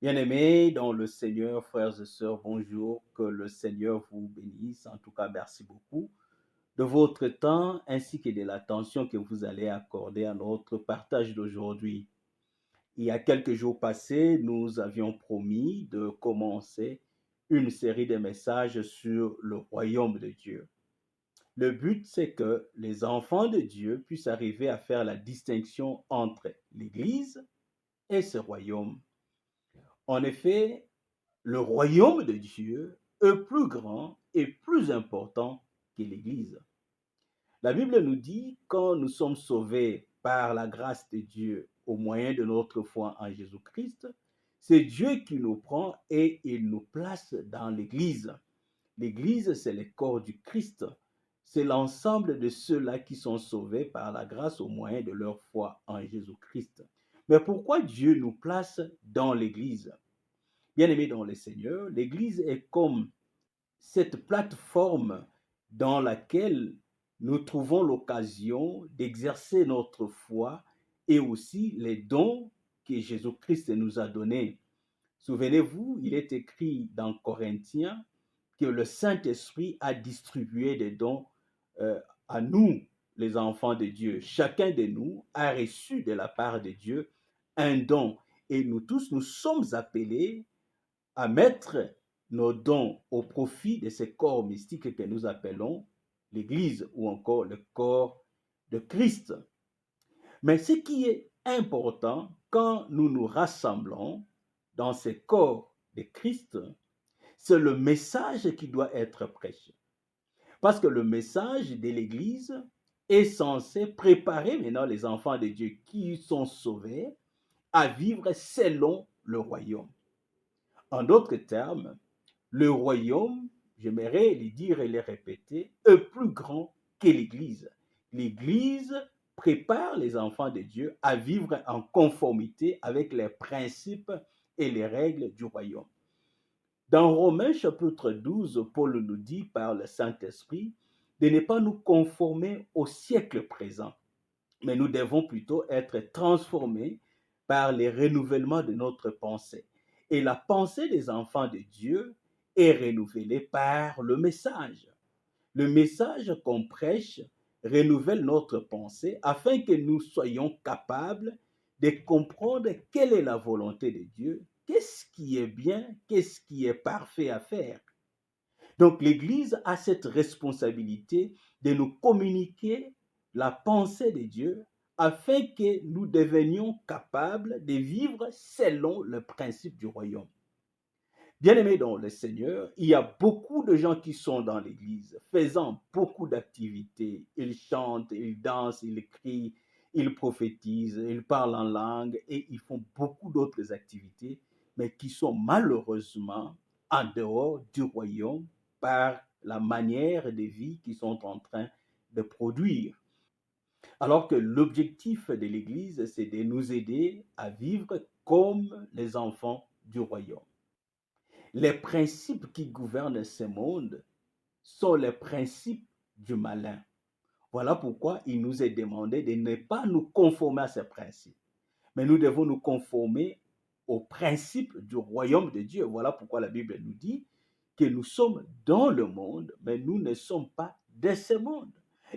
Bien-aimés dans le Seigneur, frères et sœurs, bonjour, que le Seigneur vous bénisse. En tout cas, merci beaucoup de votre temps ainsi que de l'attention que vous allez accorder à notre partage d'aujourd'hui. Il y a quelques jours passés, nous avions promis de commencer une série de messages sur le royaume de Dieu. Le but, c'est que les enfants de Dieu puissent arriver à faire la distinction entre l'Église et ce royaume. En effet, le royaume de Dieu est plus grand et plus important que l'Église. La Bible nous dit, quand nous sommes sauvés par la grâce de Dieu au moyen de notre foi en Jésus-Christ, c'est Dieu qui nous prend et il nous place dans l'Église. L'Église, c'est le corps du Christ. C'est l'ensemble de ceux-là qui sont sauvés par la grâce au moyen de leur foi en Jésus-Christ. Mais pourquoi Dieu nous place dans l'Église? Bien-aimés dans le Seigneur, l'Église est comme cette plateforme dans laquelle nous trouvons l'occasion d'exercer notre foi et aussi les dons que Jésus-Christ nous a donnés. Souvenez-vous, il est écrit dans Corinthiens que le Saint-Esprit a distribué des dons à nous, les enfants de Dieu. Chacun de nous a reçu de la part de Dieu un don. Et nous tous, nous sommes appelés à mettre nos dons au profit de ces corps mystiques que nous appelons l'Église ou encore le corps de Christ. Mais ce qui est important quand nous nous rassemblons dans ces corps de Christ, c'est le message qui doit être prêché. Parce que le message de l'Église est censé préparer maintenant les enfants de Dieu qui sont sauvés à vivre selon le royaume. En d'autres termes, le royaume, j'aimerais le dire et le répéter, est plus grand que l'Église. L'Église prépare les enfants de Dieu à vivre en conformité avec les principes et les règles du royaume. Dans Romains chapitre 12, Paul nous dit par le Saint-Esprit de ne pas nous conformer au siècle présent, mais nous devons plutôt être transformés par les renouvellements de notre pensée. Et la pensée des enfants de Dieu est renouvelée par le message. Le message qu'on prêche renouvelle notre pensée afin que nous soyons capables de comprendre quelle est la volonté de Dieu, qu'est-ce qui est bien, qu'est-ce qui est parfait à faire. Donc l'Église a cette responsabilité de nous communiquer la pensée de Dieu afin que nous devenions capables de vivre selon le principe du royaume. Bien-aimés dans le Seigneur, il y a beaucoup de gens qui sont dans l'Église, faisant beaucoup d'activités. Ils chantent, ils dansent, ils crient, ils prophétisent, ils parlent en langue et ils font beaucoup d'autres activités, mais qui sont malheureusement en dehors du royaume par la manière de vie qu'ils sont en train de produire. Alors que l'objectif de l'Église, c'est de nous aider à vivre comme les enfants du royaume. Les principes qui gouvernent ce monde sont les principes du malin. Voilà pourquoi il nous est demandé de ne pas nous conformer à ces principes, mais nous devons nous conformer aux principes du royaume de Dieu. Voilà pourquoi la Bible nous dit que nous sommes dans le monde, mais nous ne sommes pas de ce monde.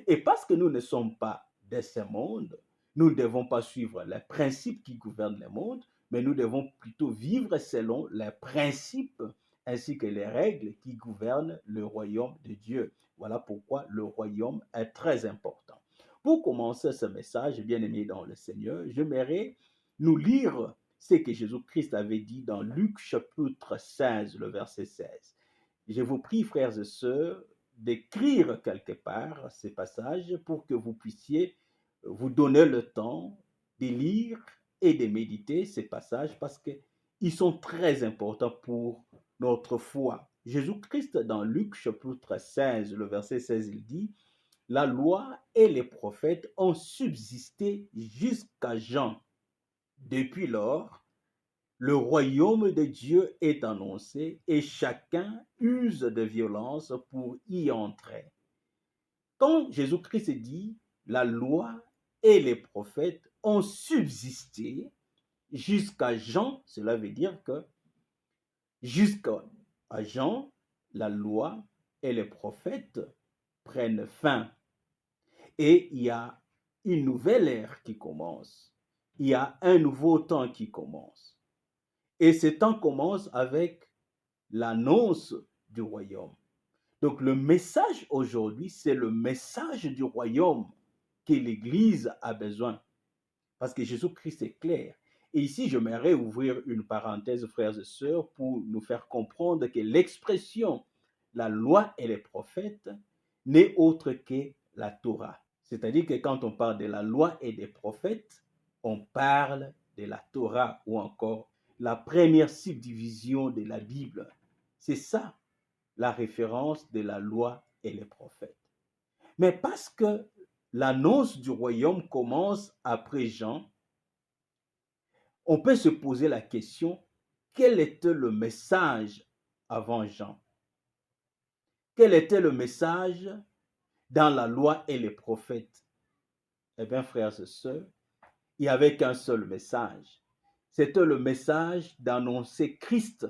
Et parce que nous ne sommes pas de ce monde, nous ne devons pas suivre les principes qui gouvernent le monde, mais nous devons plutôt vivre selon les principes ainsi que les règles qui gouvernent le royaume de Dieu. Voilà pourquoi le royaume est très important. Pour commencer ce message, bien-aimé dans le Seigneur, j'aimerais nous lire ce que Jésus-Christ avait dit dans Luc chapitre 16, le verset 16. Je vous prie, frères et sœurs, d'écrire quelque part ces passages pour que vous puissiez vous donner le temps de lire et de méditer ces passages parce qu'ils sont très importants pour notre foi. Jésus-Christ, dans Luc chapitre 16, le verset 16, il dit, la loi et les prophètes ont subsisté jusqu'à Jean. Depuis lors, le royaume de Dieu est annoncé et chacun use de violence pour y entrer. Quand Jésus-Christ dit la loi et les prophètes ont subsisté jusqu'à Jean, cela veut dire que jusqu'à Jean, la loi et les prophètes prennent fin. Et il y a une nouvelle ère qui commence. Il y a un nouveau temps qui commence. Et ce temps commence avec l'annonce du royaume. Donc le message aujourd'hui, c'est le message du royaume que l'Église a besoin. Parce que Jésus-Christ est clair. Et ici, j'aimerais ouvrir une parenthèse, frères et sœurs, pour nous faire comprendre que l'expression la loi et les prophètes n'est autre que la Torah. C'est-à-dire que quand on parle de la loi et des prophètes, on parle de la Torah ou encore la première subdivision de la Bible. C'est ça la référence de la loi et les prophètes. Mais parce que l'annonce du royaume commence après Jean, on peut se poser la question, quel était le message avant Jean? Quel était le message dans la loi et les prophètes? Eh bien, frères et sœurs, il n'y avait qu'un seul message. C'était le message d'annoncer Christ.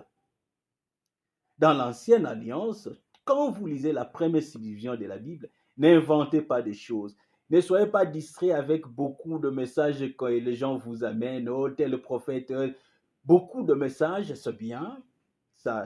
Dans l'Ancienne Alliance, quand vous lisez la première subdivision de la Bible, n'inventez pas des choses. Ne soyez pas distraits avec beaucoup de messages que les gens vous amènent, oh, tel prophète. Beaucoup de messages, c'est bien, ça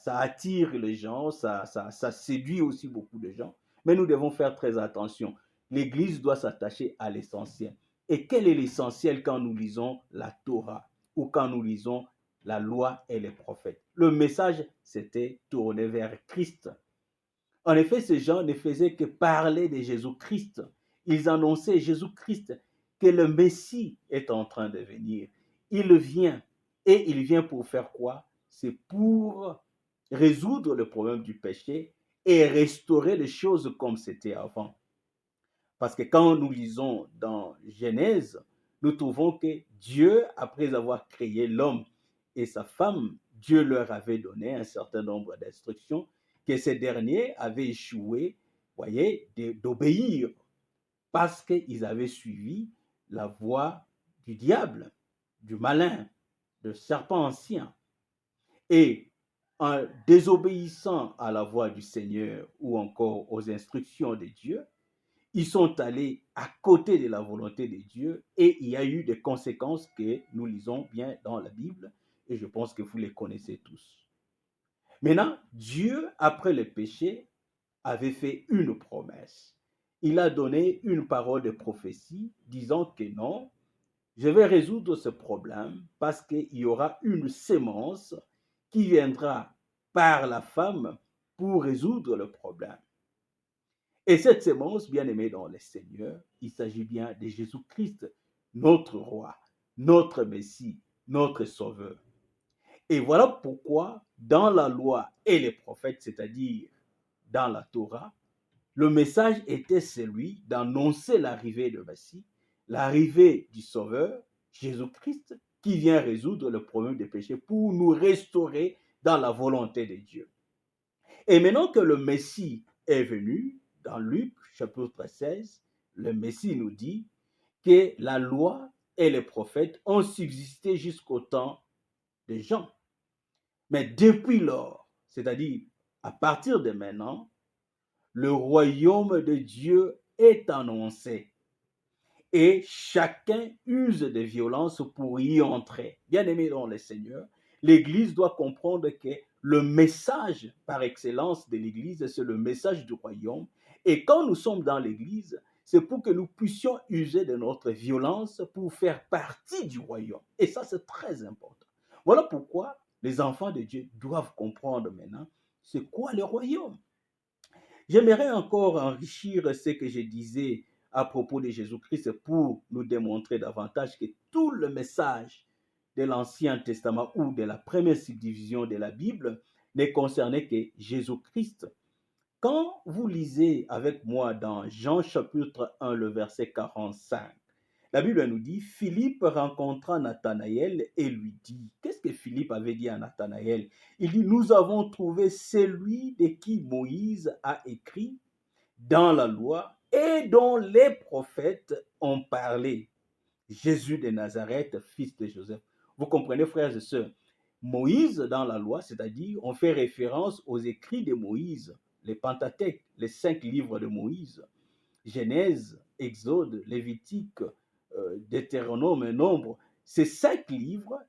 attire les gens, ça séduit aussi beaucoup de gens, mais nous devons faire très attention. L'Église doit s'attacher à l'essentiel. Et quel est l'essentiel quand nous lisons la Torah ou quand nous lisons la loi et les prophètes? Le message, c'était tourné vers Christ. En effet, ces gens ne faisaient que parler de Jésus-Christ. Ils annonçaient Jésus-Christ, que le Messie est en train de venir. Il vient. Et il vient pour faire quoi? C'est pour résoudre le problème du péché et restaurer les choses comme c'était avant. Parce que quand nous lisons dans Genèse, nous trouvons que Dieu, après avoir créé l'homme et sa femme, Dieu leur avait donné un certain nombre d'instructions que ces derniers avaient échoué, voyez, d'obéir parce qu'ils avaient suivi la voie du diable, du malin, du serpent ancien. Et en désobéissant à la voix du Seigneur ou encore aux instructions de Dieu, ils sont allés à côté de la volonté de Dieu et il y a eu des conséquences que nous lisons bien dans la Bible et je pense que vous les connaissez tous. Maintenant, Dieu, après le péché, avait fait une promesse. Il a donné une parole de prophétie disant que non, je vais résoudre ce problème parce qu'il y aura une sémence qui viendra par la femme pour résoudre le problème. Et cette sémence, bien aimée dans le Seigneur, il s'agit bien de Jésus-Christ, notre roi, notre Messie, notre Sauveur. Et voilà pourquoi, dans la loi et les prophètes, c'est-à-dire dans la Torah, le message était celui d'annoncer l'arrivée de Messie, l'arrivée du Sauveur, Jésus-Christ, qui vient résoudre le problème des péchés pour nous restaurer dans la volonté de Dieu. Et maintenant que le Messie est venu, dans Luc chapitre 16, le Messie nous dit que la loi et les prophètes ont subsisté jusqu'au temps de Jean. Mais depuis lors, c'est-à-dire à partir de maintenant, le royaume de Dieu est annoncé et chacun use de violence pour y entrer. Bien-aimés dans le Seigneur, l'Église doit comprendre que le message par excellence de l'Église, c'est le message du royaume. Et quand nous sommes dans l'Église, c'est pour que nous puissions user de notre violence pour faire partie du royaume. Et ça, c'est très important. Voilà pourquoi les enfants de Dieu doivent comprendre maintenant c'est quoi le royaume. J'aimerais encore enrichir ce que je disais à propos de Jésus-Christ pour nous démontrer davantage que tout le message de l'Ancien Testament ou de la première subdivision de la Bible ne concernait que Jésus-Christ. Quand vous lisez avec moi dans Jean chapitre 1, le verset 45, la Bible nous dit, Philippe rencontra Nathanaël et lui dit, qu'est-ce que Philippe avait dit à Nathanaël? Il dit, nous avons trouvé celui de qui Moïse a écrit dans la loi et dont les prophètes ont parlé. Jésus de Nazareth, fils de Joseph. Vous comprenez, frères et sœurs, Moïse dans la loi, c'est-à-dire on fait référence aux écrits de Moïse, les Pentateuques, les 5 livres de Moïse, Genèse, Exode, Lévitique, Deutéronome et Nombre. Ces 5 livres,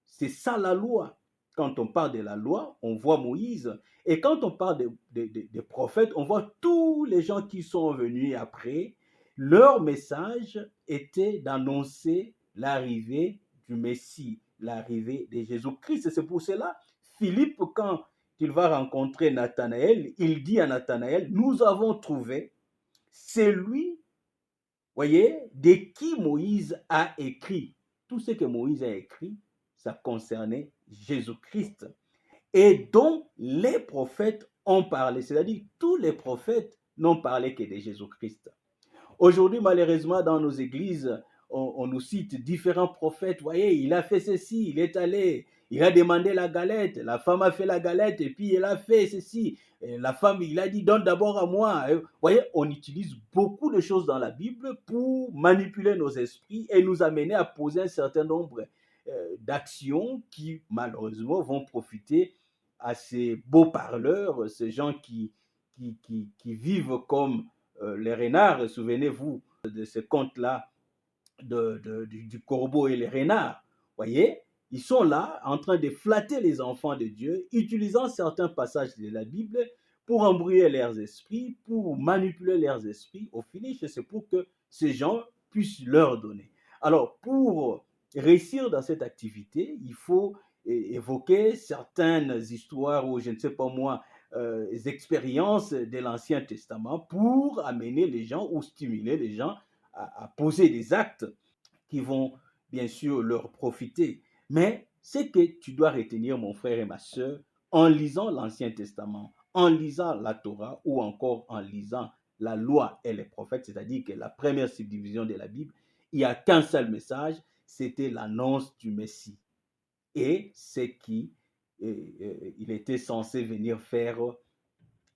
c'est ça la loi. Quand on parle de la loi, on voit Moïse. Et quand on parle des prophètes, on voit tous les gens qui sont venus après. Leur message était d'annoncer l'arrivée du Messie, l'arrivée de Jésus-Christ. Et c'est pour cela, Philippe, quand il va rencontrer Nathanaël, il dit à Nathanaël, nous avons trouvé celui, voyez, de qui Moïse a écrit. Tout ce que Moïse a écrit, ça concernait Jésus-Christ et dont les prophètes ont parlé. C'est-à-dire, tous les prophètes n'ont parlé que de Jésus-Christ. Aujourd'hui, malheureusement, dans nos églises, on nous cite différents prophètes. Vous voyez, il a fait ceci, il est allé, il a demandé la galette, la femme a fait la galette et puis elle a fait ceci. Et la femme, il a dit, donne d'abord à moi. Vous voyez, on utilise beaucoup de choses dans la Bible pour manipuler nos esprits et nous amener à poser un certain nombre d'actions qui, malheureusement, vont profiter à ces beaux parleurs, ces gens qui vivent comme les renards. Souvenez-vous de ce conte-là du corbeau et les renards. Voyez, ils sont là en train de flatter les enfants de Dieu, utilisant certains passages de la Bible pour embrouiller leurs esprits, pour manipuler leurs esprits. Au finish, c'est pour que ces gens puissent leur donner. Alors, pour réussir dans cette activité, il faut évoquer certaines histoires ou je ne sais pas moi, expériences de l'Ancien Testament pour amener les gens ou stimuler les gens à poser des actes qui vont bien sûr leur profiter. Mais c'est que tu dois retenir, mon frère et ma soeur, en lisant l'Ancien Testament, en lisant la Torah ou encore en lisant la loi et les prophètes, c'est-à-dire que la première subdivision de la Bible, il n'y a qu'un seul message, c'était l'annonce du Messie. Et c'est qui il était censé venir faire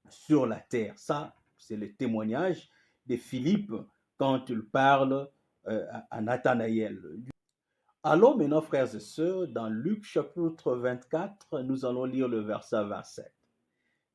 sur la terre. Ça, c'est le témoignage de Philippe quand il parle à Nathanaël. Allons maintenant, frères et sœurs, dans Luc chapitre 24, nous allons lire le verset 27.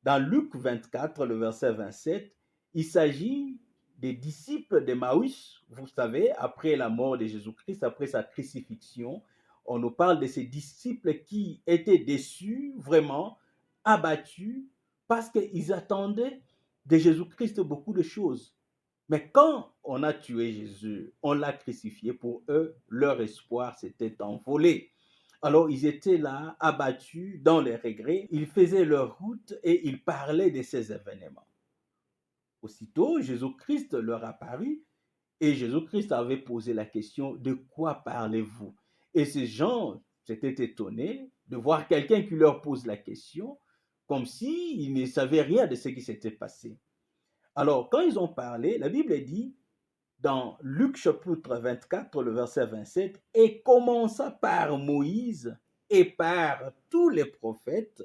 Dans Luc 24, le verset 27, il s'agit des disciples d'Emmaüs. Vous savez, après la mort de Jésus-Christ, après sa crucifixion, on nous parle de ces disciples qui étaient déçus, vraiment abattus, parce qu'ils attendaient de Jésus-Christ beaucoup de choses. Mais quand on a tué Jésus, on l'a crucifié, pour eux, leur espoir s'était envolé. Alors ils étaient là, abattus, dans les regrets, ils faisaient leur route et ils parlaient de ces événements. Aussitôt, Jésus-Christ leur apparut et Jésus-Christ avait posé la question, de quoi parlez-vous? Et ces gens s'étaient étonnés de voir quelqu'un qui leur pose la question, comme s'ils ne savaient rien de ce qui s'était passé. Alors, quand ils ont parlé, la Bible dit, dans Luc chapitre 24, le verset 27, et commença par Moïse et par tous les prophètes,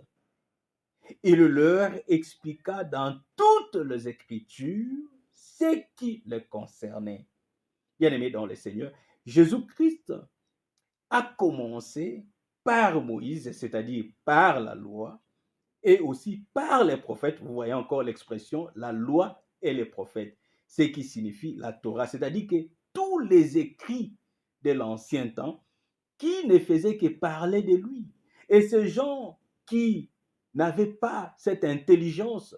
il leur expliqua dans toutes les Écritures ce qui les concernait. Bien-aimés dans le Seigneur, Jésus-Christ a commencé par Moïse, c'est-à-dire par la loi, et aussi par les prophètes. Vous voyez encore l'expression la loi et les prophètes, ce qui signifie la Torah, c'est-à-dire que tous les écrits de l'ancien temps qui ne faisaient que parler de lui. Et ces gens qui n'avaient pas cette intelligence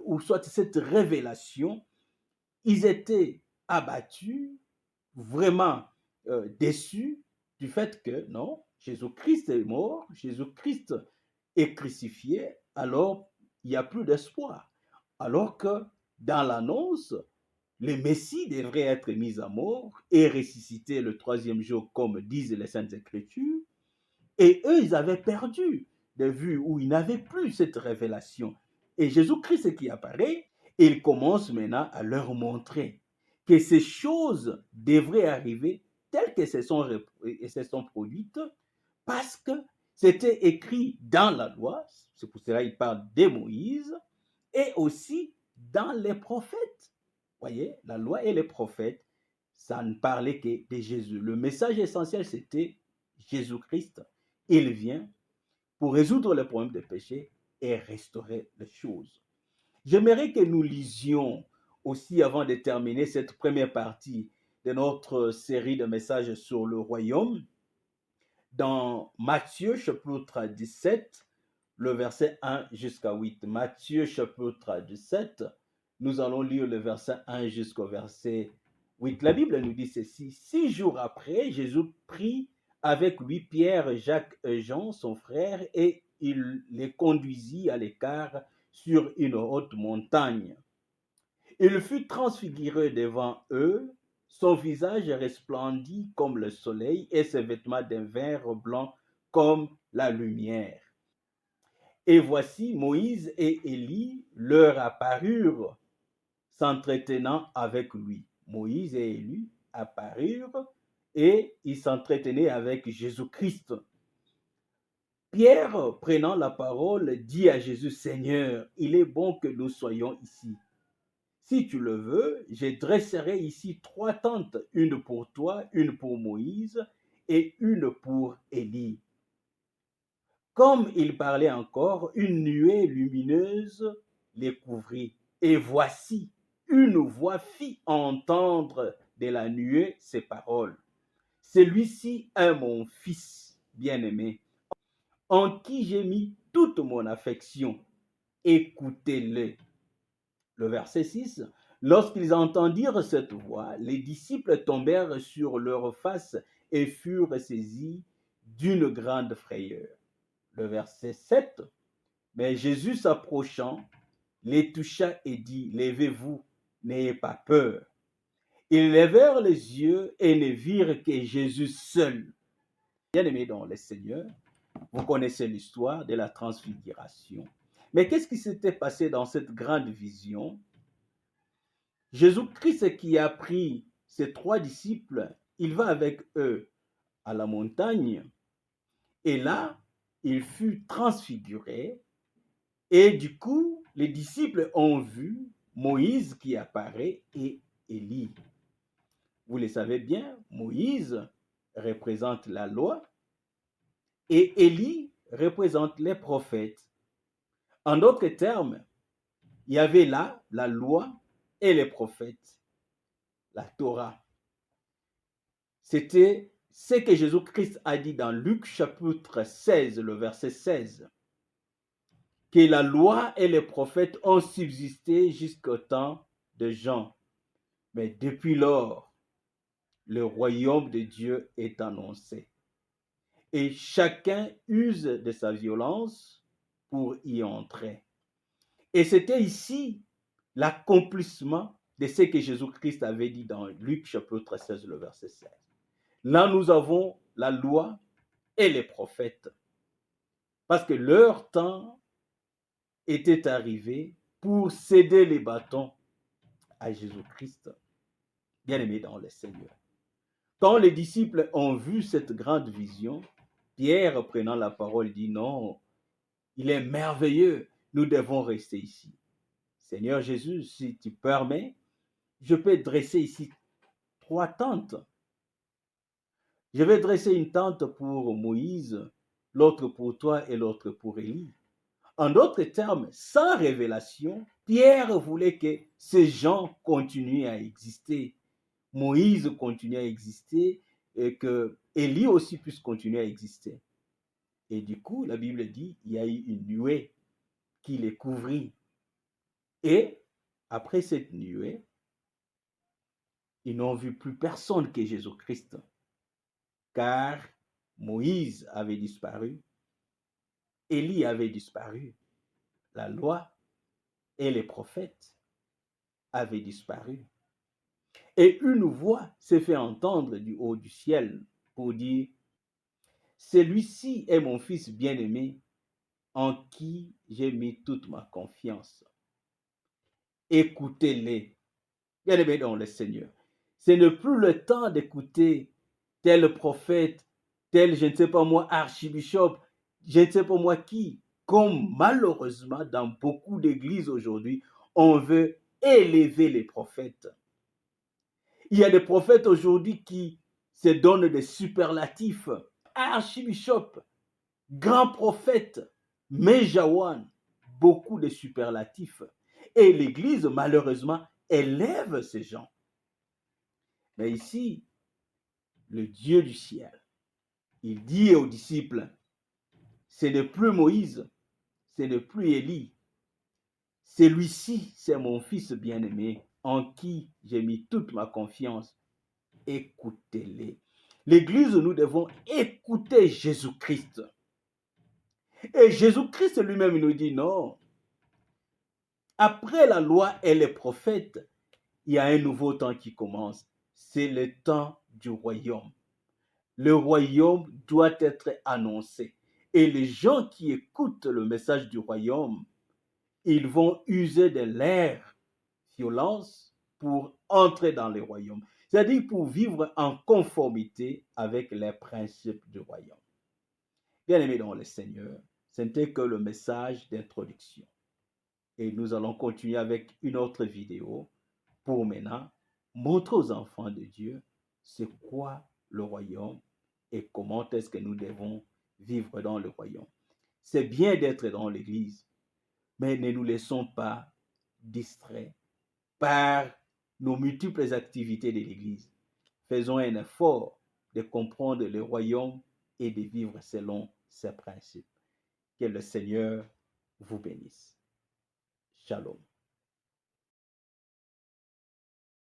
ou soit cette révélation, ils étaient abattus, vraiment déçus du fait que non, Jésus-Christ est mort, Jésus-Christ est crucifié, alors il n'y a plus d'espoir. Alors que dans l'annonce, le Messie devrait être mis à mort et ressuscité le troisième jour, comme disent les Saintes Écritures. Et eux, ils avaient perdu de vue où ils n'avaient plus cette révélation. Et Jésus-Christ qui apparaît, il commence maintenant à leur montrer que ces choses devraient arriver telles que se sont produites parce que c'était écrit dans la loi, c'est pour cela qu'il parle de Moïse, et aussi dans les prophètes. Voyez, la loi et les prophètes ça ne parlait que de Jésus. Le message essentiel, c'était Jésus-Christ. Il vient pour résoudre les problèmes des péchés et restaurer les choses. J'aimerais que nous lisions aussi, avant de terminer cette première partie de notre série de messages sur le royaume, dans Matthieu chapitre 17, le verset 1 jusqu'à 8. Matthieu chapitre 17, nous allons lire le verset 1 jusqu'au verset 8. La Bible nous dit ceci: 6 jours après, Jésus prit avec lui Pierre, Jacques et Jean, son frère, et il les conduisit à l'écart sur une haute montagne. Il fut transfiguré devant eux, son visage resplendit comme le soleil et ses vêtements d'un vert blanc comme la lumière. Et voici Moïse et Élie leur apparurent, s'entretenant avec lui. Moïse et Élie apparurent et ils s'entretenaient avec Jésus-Christ. Pierre, prenant la parole, dit à Jésus: Seigneur, il est bon que nous soyons ici. Si tu le veux, je dresserai ici 3 tentes, une pour toi, une pour Moïse et une pour Élie. Comme il parlait encore, une nuée lumineuse les couvrit. Et voici, une voix fit entendre de la nuée ces paroles: Celui-ci est mon fils bien-aimé, en qui j'ai mis toute mon affection. Écoutez-le. Le verset 6, lorsqu'ils entendirent cette voix, les disciples tombèrent sur leurs faces et furent saisis d'une grande frayeur. Le verset 7, mais Jésus s'approchant, les toucha et dit: Levez-vous, n'ayez pas peur. Ils levèrent les yeux et ne virent que Jésus seul. Bien-aimés dans le Seigneur, vous connaissez l'histoire de la transfiguration. Mais qu'est-ce qui s'était passé dans cette grande vision? Jésus-Christ qui a pris ses 3 disciples, il va avec eux à la montagne et là, il fut transfiguré et du coup, les disciples ont vu Moïse qui apparaît et Élie. Vous le savez bien, Moïse représente la loi et Élie représente les prophètes. En d'autres termes, il y avait là la loi et les prophètes, la Torah. C'était ce que Jésus-Christ a dit dans Luc chapitre 16, le verset 16, que la loi et les prophètes ont subsisté jusqu'au temps de Jean. Mais depuis lors, le royaume de Dieu est annoncé. Et chacun use de sa violence pour y entrer. Et c'était ici l'accomplissement de ce que Jésus-Christ avait dit dans Luc chapitre 16, le verset 16. Là, nous avons la loi et les prophètes. Parce que leur temps était arrivé pour céder les bâtons à Jésus-Christ, bien-aimé dans le Seigneur. Quand les disciples ont vu cette grande vision, Pierre, prenant la parole, dit: non, il est merveilleux, nous devons rester ici. Seigneur Jésus, si tu permets, je peux dresser ici 3 tentes. Je vais dresser une tente pour Moïse, l'autre pour toi et l'autre pour Élie. En d'autres termes, sans révélation, Pierre voulait que ces gens continuent à exister. Moïse continue à exister et que Élie aussi puisse continuer à exister. Et du coup, la Bible dit, il y a eu une nuée qui les couvrit. Et après cette nuée, ils n'ont vu plus personne que Jésus-Christ, car Moïse avait disparu, Élie avait disparu, la loi et les prophètes avaient disparu. Et une voix s'est fait entendre du haut du ciel pour dire: Celui-ci est mon fils bien-aimé, en qui j'ai mis toute ma confiance. Écoutez-les. Bien-aimés dans le Seigneur. Ce n'est plus le temps d'écouter tel prophète, tel, je ne sais pas moi, archibishop, je ne sais pas moi qui. Comme malheureusement dans beaucoup d'églises aujourd'hui, on veut élever les prophètes. Il y a des prophètes aujourd'hui qui se donnent des superlatifs. Archibishop, grand prophète, Mejawan, beaucoup de superlatifs. Et l'Église, malheureusement, élève ces gens. Mais ici, le Dieu du ciel, il dit aux disciples, ce n'est plus Moïse, ce n'est plus Élie. Celui-ci, c'est mon fils bien-aimé, en qui j'ai mis toute ma confiance. Écoutez-les. L'Église, nous devons écouter Jésus-Christ. Et Jésus-Christ lui-même nous dit non. Après la loi et les prophètes, il y a un nouveau temps qui commence. C'est le temps du royaume. Le royaume doit être annoncé. Et les gens qui écoutent le message du royaume, ils vont user de leur violence pour entrer dans le royaume. C'est-à-dire pour vivre en conformité avec les principes du royaume. Bien-aimés dans le Seigneur, ce n'était que le message d'introduction. Et nous allons continuer avec une autre vidéo pour maintenant montrer aux enfants de Dieu c'est quoi le royaume et comment est-ce que nous devons vivre dans le royaume. C'est bien d'être dans l'Église, mais ne nous laissons pas distraits par nos multiples activités de l'Église. Faisons un effort de comprendre le royaume et de vivre selon ses principes. Que le Seigneur vous bénisse. Shalom.